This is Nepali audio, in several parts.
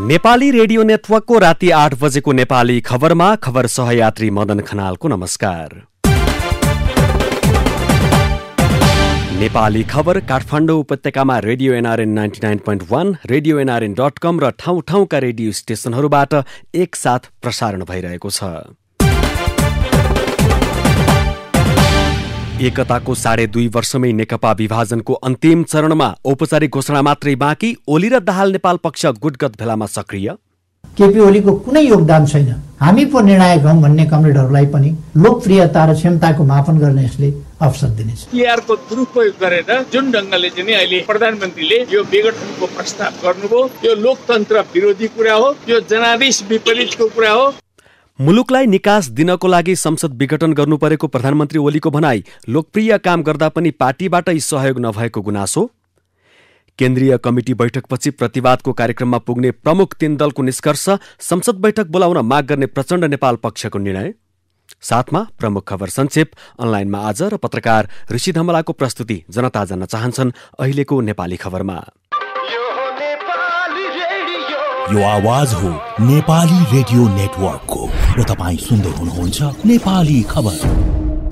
नेपाली रेडियो नेटवर्कको राति 8 बजेको नेपाली खबरमा खबर सहयात्री मदन खनालको नमस्कार। नेपाली खबर काठमाडौँ उपत्यकामा रेडियो एनआरएन 99.1, रेडियो nrn.com र ठाउँ ठाउँका रेडियो स्टेशनहरूबाट एकसाथ प्रसारण भइरहेको छ। एकताको 2.5 वर्षमै नेकपा विभाजनको अन्तिम चरणमा औपचारिक घोषणा मात्रै बाँकी। ओली र दाहाल नेपाल पक्ष गुटगत भेलामा सक्रिय। केपी ओलीको कुनै योगदान छैन, हामी पो निर्णायक हौं भन्ने कमरेडहरूलाई पनि लोकप्रियता र क्षमताको मापन गर्न यसले अवसर दिनेछ। टीआरको दुरुपयोग गरेर जुन ढंगले चाहिँ अहिले प्रधानमन्त्रीले यो विघटनको प्रस्ताव गर्नुभयो, यो लोकतन्त्र विरोधी कुरा हो, यो जनादेश विपरीतको कुरा हो। मुलुकलाई निकास दिनको लागि संसद विघटन गर्नु परेको प्रधानमन्त्री ओलीको भनाई। लोकप्रिय काम गर्दा पनि पार्टीबाटै सहयोग नभएको गुनासो। केन्द्रीय कमिटी बैठकपछि प्रतिवादको कार्यक्रममा पुग्ने प्रमुख 3 दलको निष्कर्ष। संसद बैठक बोलाउन माग गर्ने प्रचण्ड नेपाल पक्षको निर्णय। साथमा प्रमुख खबर संक्षेप। अनलाइनमा आज र पत्रकार ऋषि धमलाको प्रस्तुति। जनता जान्न चाहन्छन् अहिलेको नेपाली खबरमा। यो आवाज हो नेपाली रेडियो नेटवर्कको र तपाईं सुन्दै हुनुहुन्छ नेपाली खबर।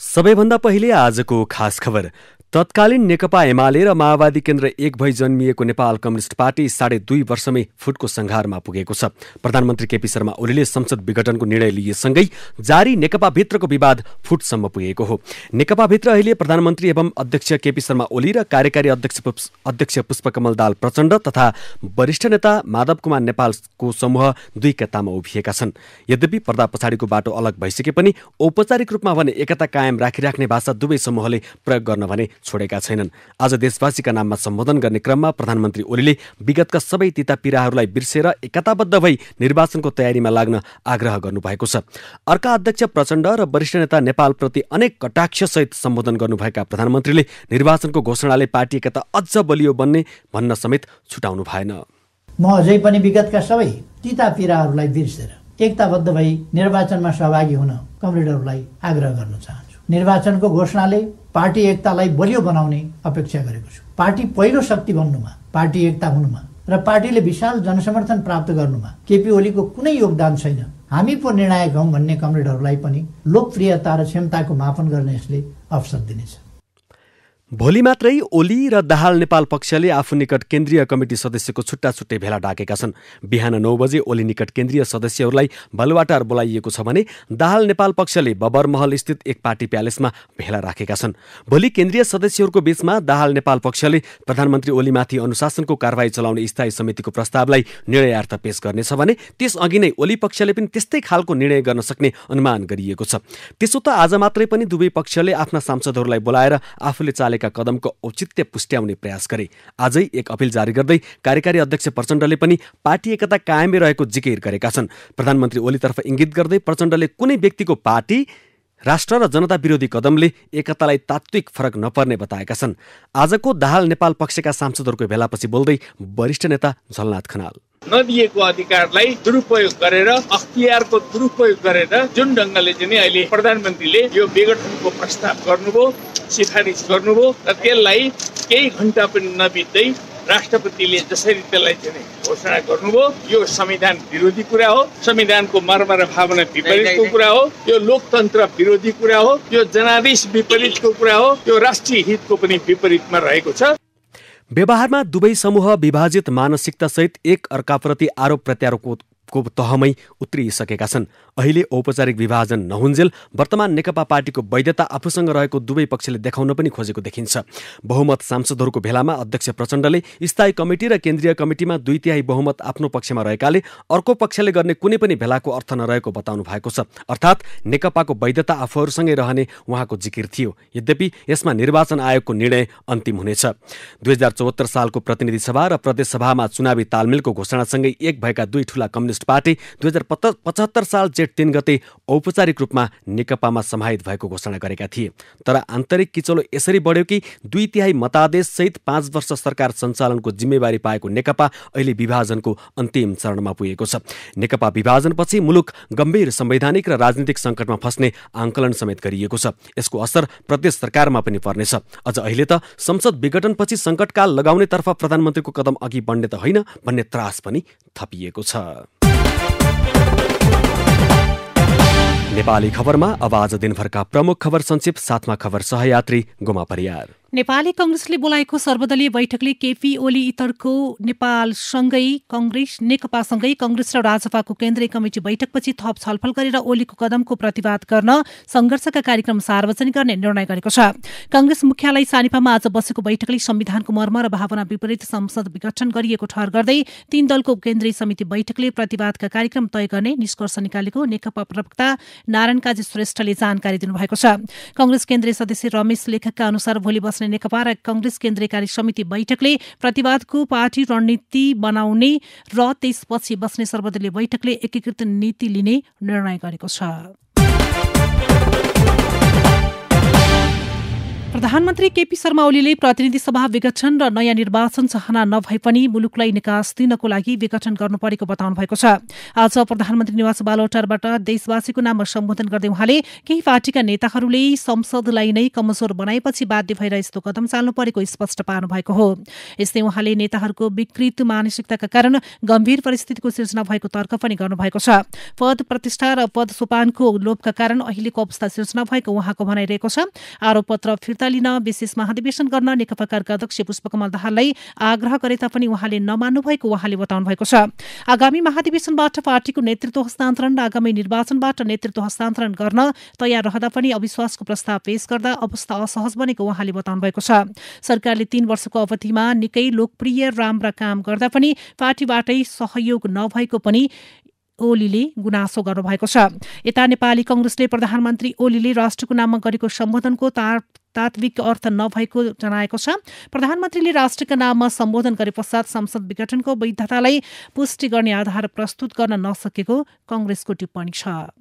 सबैभन्दा पहिले आजको खास खबर। तत्कालीन नेकपा एमाले र माओवादी केन्द्र एक भई जन्मिएको नेपाल कम्युनिस्ट पार्टी 2.5 वर्षमै फुटको संघारमा पुगेको छ। प्रधानमन्त्री केपी शर्मा ओलीले संसद विघटनको निर्णय लिएसँगै जारी नेकपा भित्रको विवाद फुटसम्म पुगेको हो। नेकपा भित्र अहिले प्रधानमन्त्री एवं अध्यक्ष केपी शर्मा ओली र कार्यकारी अध्यक्ष पुष्पकमल दाहाल प्रचण्ड तथा वरिष्ठ नेता माधव कुमार नेपालको समूह दुई कतामा उभिएका छन्। यद्यपि पर्दा पछाडिको बाटो अलग भइसके पनि औपचारिक रूपमा भने एकता कायम राखिराख्ने भाषा दुवै समूहले प्रयोग गर्न भने छोडेका छैनन्। आज देशवासीका नाममा सम्बोधन गर्ने क्रममा प्रधानमन्त्री ओलीले विगतका सबै तिता पीडाहरूलाई बिर्सेर एकताबद्ध भई निर्वाचनको तयारीमा लाग्न आग्रह गर्नुभएको छ। अर्का अध्यक्ष प्रचण्ड र वरिष्ठ नेता नेपालप्रति अनेक कटाक्षसहित सम्बोधन गर्नुभएका प्रधानमन्त्रीले निर्वाचनको घोषणाले पार्टी एकता अझ बलियो बन्ने भन्न समेत छुटाउनु भएन। म अझै पनि विगतका सबै तिता पीडाहरूलाई बिर्सेर एकताबद्ध भई निर्वाचनमा सहभागी हुन कमरेडहरूलाई आग्रह गर्न चाहन्छु। निर्वाचनको घोषणाले पार्टी एकतालाई बलियो बनाउने अपेक्षा गरेको छु। पार्टी पहिलो शक्ति बन्नुमा, पार्टी एकता हुनुमा र पार्टीले विशाल जनसमर्थन प्राप्त गर्नुमा केपी ओलीको कुनै योगदान छैन, हामी पो निर्णायक हौं भन्ने कमरेडहरूलाई पनि लोकप्रियता र क्षमताको मापन गर्न यसले अवसर दिनेछ। भोलि मात्रै ओली र दाहाल नेपाल पक्षले आफू निकट केन्द्रीय कमिटी सदस्यको छुट्टा छुट्टै भेला डाकेका छन्। बिहान 9 बजे ओली निकट केन्द्रीय सदस्यहरूलाई बालुवाटार बोलाइएको छ भने दाहाल नेपाल पक्षले बबरमहल स्थित एक पार्टी प्यालेसमा भेला राखेका छन्। भोलि केन्द्रीय सदस्यहरूको बीचमा दाहाल नेपाल पक्षले प्रधानमन्त्री ओलीमाथि अनुशासनको कारवाही चलाउने स्थायी समितिको प्रस्तावलाई निर्णयार्थ पेश गर्नेछ भने त्यसअघि नै ओली पक्षले पनि त्यस्तै खालको निर्णय गर्न सक्ने अनुमान गरिएको छ। त्यसो त आज मात्रै पनि दुवै पक्षले आफ्ना सांसदहरूलाई बोलाएर आफूले चालेका कदमको औचित्य पुष्ट्याउने प्रयास गरे। आजै एक अपिल जारी गर्दै कार्यकारी अध्यक्ष प्रचण्डले पनि पार्टी एकता कायमै रहेको जिकिर गरेका छन्। प्रधानमन्त्री ओलीतर्फ इङ्गित गर्दै प्रचण्डले कुनै व्यक्तिको पार्टी, राष्ट्र र जनता विरोधी कदमले एकतालाई तात्विक फरक नपर्ने बताएका छन्। आजको दाहाल नेपाल पक्षका सांसदहरूको भेलापछि बोल्दै वरिष्ठ नेता झलनाथ खनाल, नदिएको अधिकारलाई दुरुपयोग गरेर, अख्तियारको दुरुपयोग गरेर जुन ढंगले चाहिँ अहिले प्रधानमन्त्रीले यो विघटनको प्रस्ताव गर्नुभयो, सिफारिस गर्नुभयो र त्यसलाई केही घण्टा पनि नबित्दै राष्ट्रपतिले जसरी त्यसलाई चाहिँ घोषणा गर्नुभयो, यो संविधान विरोधी कुरा हो, संविधानको मर्म र भावना विपरीतको कुरा हो, यो लोकतन्त्र विरोधी कुरा हो, यो जनादेश विपरीतको कुरा हो, यो राष्ट्रिय हितको पनि विपरीतमा रहेको छ। व्यवहारमा दुवै समूह विभाजित मानसिकता सहित एक अर्काप्रति आरोप प्रत्यारोपको तहमै उत्रिसकेका छन्। अहिले औपचारिक विभाजन नहुन्जेल वर्तमान नेकपा पार्टीको वैधता आफूसँग रहेको दुवै पक्षले देखाउन पनि खोजेको देखिन्छ। बहुमत सांसदहरूको भेलामा अध्यक्ष प्रचण्डले स्थायी कमिटी र केन्द्रीय कमिटीमा 2/3 बहुमत आफ्नो पक्षमा रहेकाले अर्को पक्षले गर्ने कुनै पनि भेलाको अर्थ नरहेको बताउनु भएको छ। अर्थात् नेकपाको वैधता आफूहरूसँगै रहने उहाँको जिकिर थियो। यद्यपि यसमा निर्वाचन आयोगको निर्णय अन्तिम हुनेछ। 2074 सालको प्रतिनिधि सभा र प्रदेश सभामा चुनावी तालमेलको घोषणासँगै एक भएका दुई ठूला कम्युनिस्ट पार्टी 2075 साल जेठ 3 गते औपचारिक रूपमा नेकपामा समाहित भएको घोषणा गरेका थिए। तर आन्तरिक किचलो यसरी बढ्यो कि 2/3 मतादेश सहित 5 वर्ष सरकार सञ्चालनको जिम्मेवारी पाएको नेकपा अहिले विभाजनको अन्तिम चरणमा पुगेको छ। नेकपा विभाजनपछि मुलुक गम्भीर संवैधानिक र राजनीतिक सङ्कटमा फस्ने आंकलन समेत गरिएको छ। यसको असर प्रदेश सरकारमा पनि पर्नेछ। अझ अहिले त संसद विघटनपछि सङ्कटकाल लगाउनेतर्फ प्रधानमन्त्रीको कदम अघि बढ्ने त होइन भन्ने त्रास पनि थपिएको छ। नेपाली खबरमा अब आज दिनभरका प्रमुख खबर संक्षिप्त, साथमा खबर सहयात्री गोमा परियार। नेपाली कांग्रेसले बोलाएको सर्वदलीय बैठकले केपी ओली इतरको नेपालसँगै कांग्रेस नेकपासँगै कांग्रेस र राजपाको केन्द्रीय कमिटी बैठकपछि थप छलफल गरेर ओलीको कदमको प्रतिवाद गर्न संघर्षका कार्यक्रम सार्वजनिक गर्ने निर्णय गरेको छ। कांग्रेस मुख्यालय सानिपामा आज बसेको बैठकले संविधानको मर्म र भावना विपरीत संसद विघटन गरिएको ठहर गर्दै 3 दलको केन्द्रीय समिति बैठकले प्रतिवादका कार्यक्रम तय गर्ने निष्कर्ष निकालेको नेकपा प्रवक्ता नारायण काजी श्रेष्ठले जानकारी दिनुभएको छ। कांग्रेस केन्द्रीय सदस्य रमेश लेखकका अनुसार भोलि बस्ने नेकपा र कांग्रेस केन्द्रीय कार्य समिति बैठकले प्रतिवादको पार्टी रणनीति बनाउने र त्यसपछि बस्ने सर्वदलीय बैठकले एकीकृत नीति लिने निर्णय गरेको छ। प्रधानमन्त्री केपी शर्मा ओलीले प्रतिनिधि सभा विघटन र नयाँ निर्वाचन चाहना नभए पनि मुलुकलाई निकास दिनको लागि विघटन गर्नु परेको बताउनु भएको छ। आज प्रधानमन्त्री निवास बालौटारबाट देशवासीको नाममा सम्बोधन गर्दै उहाँले केही पार्टीका नेताहरूले संसदलाई नै कमजोर बनाएपछि बाध्य भएर यस्तो कदम चाल्नु परेको स्पष्ट पार्नु भएको हो। यस्तै उहाँले नेताहरूको विकृत मानसिकताका कारण गम्भीर परिस्थितिको सिर्जना भएको तर्क पनि गर्नुभएको छ। पद प्रतिष्ठा र पद सोपानको लोभका कारण अहिलेको अवस्था सिर्जना भएको उहाँको भनाइरहेको छ। आरोपपत्र फिर्ता लिन विशेष महाधिवेशन गर्न नेकपा अध्यक्ष पुष्पकमल दाहाललाई आग्रह गरे तापनि उहाँले नमान्नु भएको उहाँले बताउनु भएको छ। आगामी महाधिवेशनबाट पार्टीको नेतृत्व हस्तान्तरण र आगामी निर्वाचनबाट नेतृत्व हस्तान्तरण गर्न तयार रहँदा पनि अविश्वासको प्रस्ताव पेश गर्दा अवस्था असहज बनेको उहाँले बताउनु भएको छ। सरकारले 3 वर्षको अवधिमा निकै लोकप्रिय राम्रा काम गर्दा पनि पार्टीबाटै सहयोग नभएको पनि ओलीले गुनासो गर्नुभएको छ। यता नेपाली कांग्रेसले प्रधानमन्त्री ओलीले राष्ट्रको नाममा गरेको सम्बोधनको तात्विक अर्थ नभएको जनाएको छ। प्रधानमन्त्रीले राष्ट्रका नाममा सम्बोधन गरे पश्चात संसद विघटनको वैधतालाई पुष्टि गर्ने आधार प्रस्तुत गर्न नसकेको कांग्रेसको टिप्पणी छ।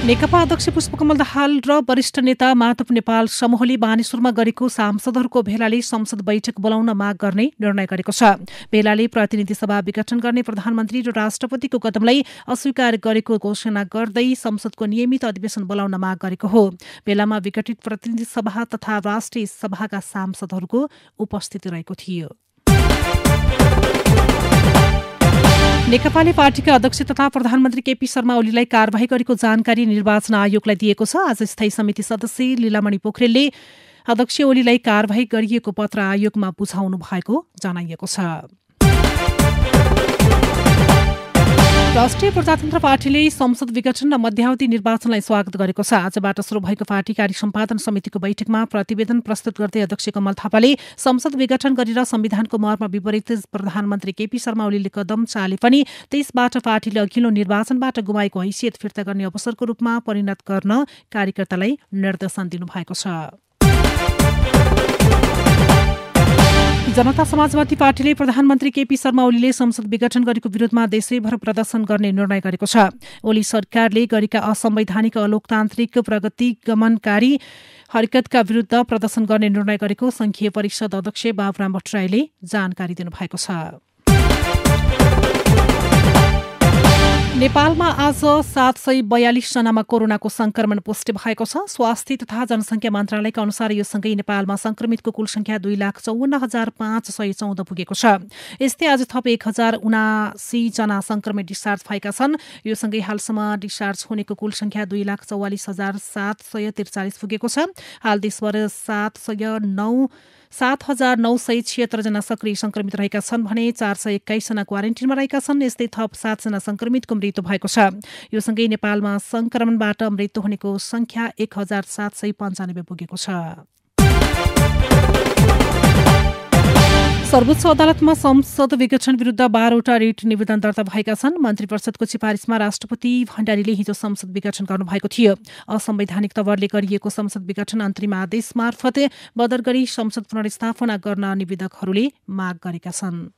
नेकपा अध्यक्ष पुष्पकमल दाहाल र वरिष्ठ नेता माधव नेपाल समूहले बानेश्वरमा गरेको सांसदहरूको भेलाले संसद बैठक बोलाउन माग गर्ने निर्णय गरेको छ। भेलाले प्रतिनिधि सभा विघटन गर्ने प्रधानमन्त्री र राष्ट्रपतिको कदमलाई अस्वीकार गरेको घोषणा गर्दै संसदको नियमित अधिवेशन बोलाउन माग गरेको हो। भेलामा विघटित प्रतिनिधि सभा तथा राष्ट्रिय सभाका सांसदहरूको उपस्थिति रहेको थियो। नेकपाले पार्टीका अध्यक्ष तथा प्रधानमन्त्री केपी शर्मा ओलीलाई कारबाही गरेको जानकारी निर्वाचन आयोगलाई दिएको छ। आज स्थायी समिति सदस्य लीलामणि पोखरेलले अध्यक्ष ओलीलाई कारबाही गरिएको पत्र आयोगमा बुझाउनु भएको जनाइएको छ। राष्ट्रिय प्रजातन्त्र पार्टीले संसद विघटन र मध्यावधि निर्वाचनलाई स्वागत गरेको छ। आजबाट शुरू भएको पार्टी कार्य सम्पादन समितिको बैठकमा प्रतिवेदन प्रस्तुत गर्दै अध्यक्ष कमल थापाले संसद विघटन गरेर संविधानको मर्म विपरीत प्रधानमन्त्री केपी शर्मा ओलीले कदम चाले पनि त्यसबाट पार्टीले अघिल्लो निर्वाचनबाट गुमाएको हैसियत फिर्ता गर्ने अवसरको रूपमा परिणत गर्न कार्यकर्तालाई निर्देशन दिनुभएको छ। जनता समाजवादी पार्टीले प्रधानमन्त्री केपी शर्मा ओलीले संसद विघटन गरेको विरोधमा देशैभर प्रदर्शन गर्ने निर्णय गरेको छ। ओली सरकारले गरेका असंवैधानिक अलोकतान्त्रिक प्रगतिगमनकारी हरकतका विरुद्ध प्रदर्शन गर्ने निर्णय गरेको संघीय परिषद अध्यक्ष बाबुराम भट्टराईले जानकारी दिनुभएको छ। नेपालमा आज 742 जनामा कोरोनाको संक्रमण पुष्टि भएको छ। स्वास्थ्य तथा जनसंख्या मन्त्रालयका अनुसार यो सँगै नेपालमा संक्रमितको कुल संख्या 2,54,514 पुगेको छ। यस्तै आज थप 1,079 जना संक्रमित डिस्चार्ज भएका छन्। यो सँगै हालसम्म डिस्चार्ज हुनेको कुल संख्या 2,44,743 पुगेको छ। हाल देशभर 7,976 जना सक्रिय संक्रमित रहेका छन् भने 421 जना क्वारेन्टिनमा रहेका छन्। यस्तै थप 7 जना संक्रमितको मृत्यु भएको छ। यो सँगै नेपालमा संक्रमणबाट मृत्यु हुनेको संख्या 1,795 पुगेको छ। सर्वोच्च अदालतमा संसद विघटन विरुद्ध 12वटा रिट निवेदन दर्ता भएका छन्। मन्त्री परिषदको सिफारिसमा राष्ट्रपति भण्डारीले हिजो संसद विघटन गर्नुभएको थियो। असंवैधानिक तवरले गरिएको संसद विघटन अन्तरिम आदेश मार्फत बदर गरी संसद पुनर्स्थापना गर्न निवेदकहरूले माग गरेका छन्।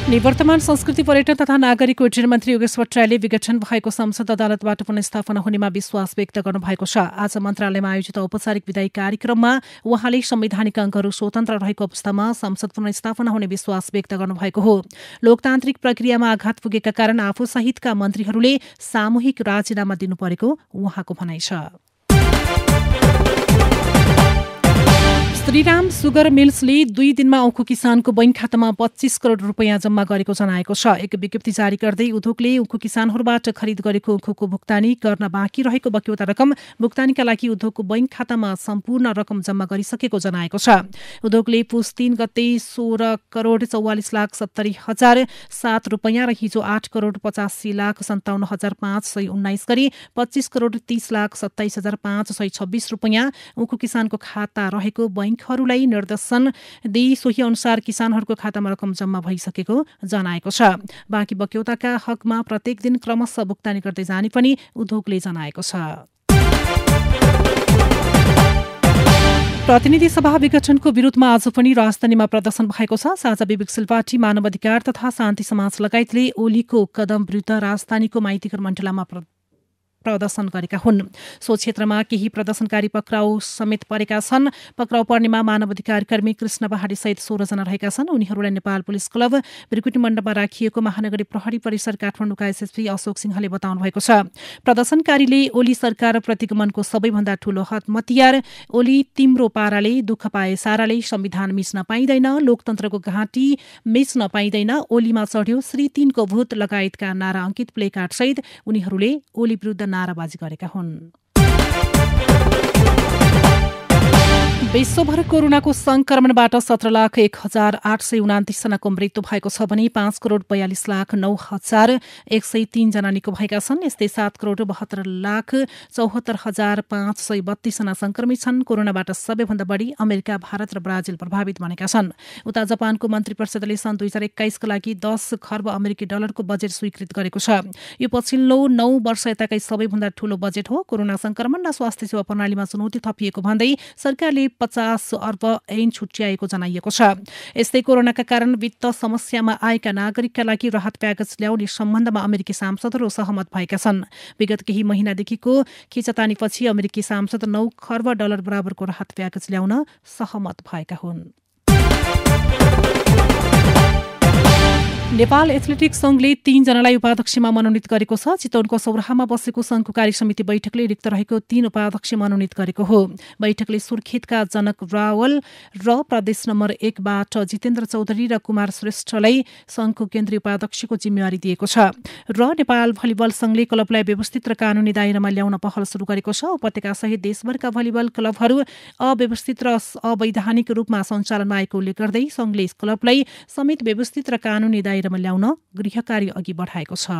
निवर्तमान संस्कृति पर्यटन तथा नागरिक उड्डयन मन्त्री योगेश भट्टराईले विघटन भएको संसद अदालतबाट पुनर्स्थापना हुनेमा विश्वास व्यक्त गर्नुभएको छ। आज मन्त्रालयमा आयोजित औपचारिक विदायी कार्यक्रममा उहाँले संवैधानिक अङ्गहरू स्वतन्त्र रहेको अवस्थामा संसद पुनर्स्थापना हुने विश्वास व्यक्त गर्नुभएको हो। लोकतान्त्रिक प्रक्रियामा आघात पुगेका कारण आफूसहितका मन्त्रीहरूले सामूहिक राजीनामा दिनु परेको उहाँको भनाइ छ। श्रीराम सुगर मिल्सले 2 दिनमा उखु किसानको बैंक खातामा 25 करोड रुपियाँ जम्मा गरेको जनाएको छ। एक विज्ञप्ति जारी गर्दै उद्योगले उखु किसानहरूबाट खरिद गरेको उखुको भुक्तानी गर्न बाँकी रहेको बक्यौता रकम भुक्तानीका लागि उद्योगको बैंक खातामा सम्पूर्ण रकम जम्मा गरिसकेको जनाएको छ। उद्योगले पुस 3 गते 16 करोड 44,70,007 रुपियाँ र हिजो 8 करोड 85,57,519 गरी 25 करोड 30,27,526 रुपियाँ उखु किसानको खाता रहेको बैंकहरूलाई निर्देशन दिई सोही अनुसार किसानहरूको खातामा रकम जम्मा भइसकेको जनाएको छ। बाँकी बक्यौताका हकमा प्रत्येक दिन क्रमशः भुक्तानी गर्दै जाने पनि उद्योगले जनाएको छ। प्रतिनिधि सभा विघटनको विरोधमा आज पनि राजधानीमा प्रदर्शन भएको छ। साझा विवेकशील पार्टी, मानव अधिकार तथा शान्ति समाज लगायतले ओलीको कदम विरुद्ध राजधानीको माइतीघर मण्डलामा प्रदर्शन गरेका हुन्। सो क्षेत्रमा केही प्रदर्शनकारी पक्राउ समेत परेका छन्। पक्राउ पर्नेमा मानव अधिकार कर्मी कृष्ण पहाडी सहित 16 जना रहेका छन्। उनीहरूलाई नेपाल पुलिस क्लब बिरकुटी मण्डपमा राखिएको महानगरी प्रहरी परिसर काठमाडौँका एसएसपी अशोक सिंहले बताउनु भएको छ। प्रदर्शनकारीले ओली सरकार प्रतिगमनको सबैभन्दा ठूलो हतियार, ओली तिम्रो पाराले दुःख पाए साराले, संविधान मिच्न पाइँदैन, लोकतन्त्रको घाँटी मिच्न पाइँदैन, ओलीमा चढ्यो श्री 3 को भूत लगायतका नारा अंकित प्लेकार्ड सहित उनीहरूले ओली विरुद्ध नाराबाजी गरेका हुन्। विश्वभर कोरोनाको संक्रमणबाट 17,01,829 जनाको मृत्यु भएको छ भने 5,42,09,103 जना निको भएका छन्। यस्तै 7,72,74,532 जना संक्रमित छन्। कोरोनाबाट सबैभन्दा बढी अमेरिका, भारत र ब्राजिल प्रभावित बनेका छन्। उता जापानको मन्त्री परिषदले सन् 2021 का लागि 10 खर्ब अमेरिकी डलरको बजेट स्वीकृत गरेको छ। यो पछिल्लो 9 वर्ष यताकै सबैभन्दा ठूलो बजेट हो। कोरोना संक्रमण र स्वास्थ्य सेवा प्रणालीमा चुनौती थपिएको भन्दै सरकारले 50 अर्ब ऐन छुट्याएको जनाइएको छ। यस्तै कोरोनाका कारण वित्त समस्यामा आएका नागरिकका लागि राहत प्याकेज ल्याउने सम्बन्धमा अमेरिकी सांसदहरू सहमत भएका छन्। विगत केही महिनादेखिको खिचतानीपछि अमेरिकी सांसद 9 खर्ब डलर बराबरको राहत प्याकेज ल्याउन सहमत भएका हुन्। नेपाल एथलेटिक्स संघले 3 जनालाई उपाध्यक्षमा मनोनित गरेको छ। चितवनको सौराहामा बसेको संघको कार्य समिति बैठकले रिक्त रहेको 3 उपाध्यक्ष मनोनित गरेको हो। बैठकले सुर्खेतका जनक रावल र प्रदेश नम्बर 1 बाट जितेन्द्र चौधरी र कुमार श्रेष्ठलाई संघको केन्द्रीय उपाध्यक्षको जिम्मेवारी दिएको छ। र नेपाल भलिबल संघले क्लबलाई व्यवस्थित र कानूनी दायरामा ल्याउन पहल सुरु गरेको छ। उपत्यकासहित देशभरका भलिबल क्लबहरू अव्यवस्थित र अवैधानिक रूपमा सञ्चालनमा आएको उल्लेख गर्दै संघले क्लबलाई समेत व्यवस्थित र कानूनी दायरामा ल्याउन गृह कार्य अघि बढाएको छ।